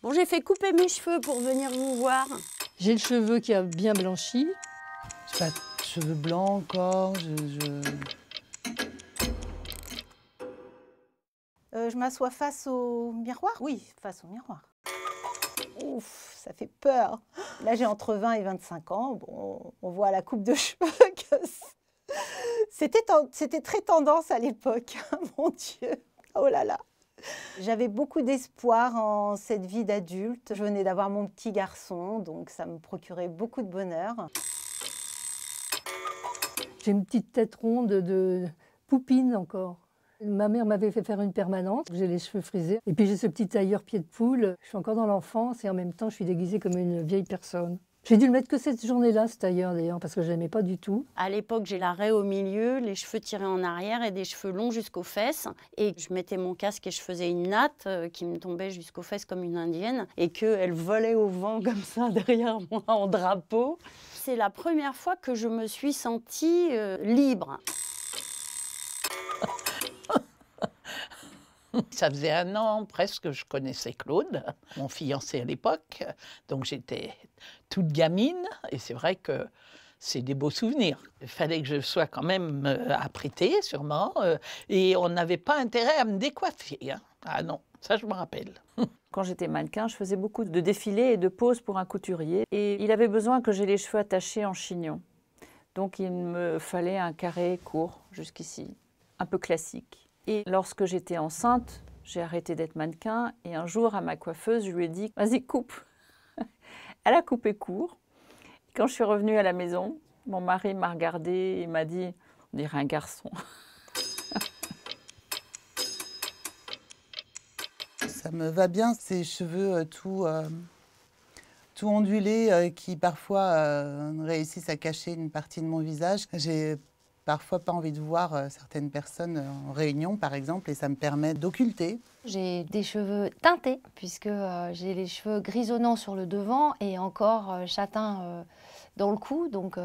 Bon, j'ai fait couper mes cheveux pour venir vous voir. J'ai le cheveu qui a bien blanchi. J'ai pas de cheveux blancs encore. Je m'assois face au miroir? Oui, face au miroir. Ouf, ça fait peur. Là, j'ai entre 20 et 25 ans. Bon, on voit à la coupe de cheveux que c'était très tendance à l'époque. Mon Dieu, oh là là. J'avais beaucoup d'espoir en cette vie d'adulte. Je venais d'avoir mon petit garçon, donc ça me procurait beaucoup de bonheur. J'ai une petite tête ronde de poupine encore. Ma mère m'avait fait faire une permanente, j'ai les cheveux frisés. Et puis j'ai ce petit tailleur pied de poule. Je suis encore dans l'enfance et en même temps je suis déguisée comme une vieille personne. J'ai dû le mettre que cette journée-là, ce tailleur d'ailleurs, parce que je l'aimais pas du tout. À l'époque, j'ai la raie au milieu, les cheveux tirés en arrière et des cheveux longs jusqu'aux fesses. Et je mettais mon casque et je faisais une natte qui me tombait jusqu'aux fesses comme une indienne et qu'elle volait au vent comme ça derrière moi en drapeau. C'est la première fois que je me suis sentie libre. Ça faisait 1 an presque que je connaissais Claude, mon fiancé à l'époque, donc j'étais toute gamine et c'est vrai que c'est des beaux souvenirs. Il fallait que je sois quand même apprêtée sûrement et on n'avait pas intérêt à me décoiffer. Hein. Ah non, ça je me rappelle. Quand j'étais mannequin, je faisais beaucoup de défilés et de poses pour un couturier et il avait besoin que j'ai les cheveux attachés en chignon. Donc il me fallait un carré court jusqu'ici, un peu classique. Et lorsque j'étais enceinte, j'ai arrêté d'être mannequin et un jour à ma coiffeuse, je lui ai dit « Vas-y, coupe !» Elle a coupé court. Quand je suis revenue à la maison, mon mari m'a regardée et m'a dit « On dirait un garçon !» Ça me va bien, ces cheveux tout ondulés qui parfois réussissent à cacher une partie de mon visage. J'ai parfois pas envie de voir certaines personnes en réunion, par exemple, et ça me permet d'occulter. J'ai des cheveux teintés, puisque j'ai les cheveux grisonnants sur le devant et encore châtains dans le cou. Donc,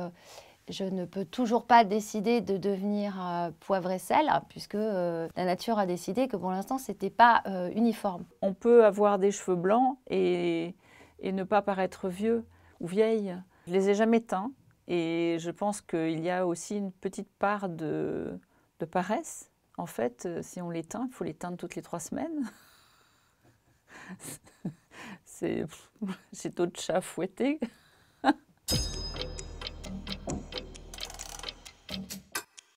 je ne peux toujours pas décider de devenir poivre et sel, puisque la nature a décidé que pour l'instant, ce n'était pas uniforme. On peut avoir des cheveux blancs et ne pas paraître vieux ou vieille. Je les ai jamais teints. Et je pense qu'il y a aussi une petite part de paresse. En fait, si on les teint, il faut les teindre toutes les 3 semaines. C'est d'autres chats fouettés.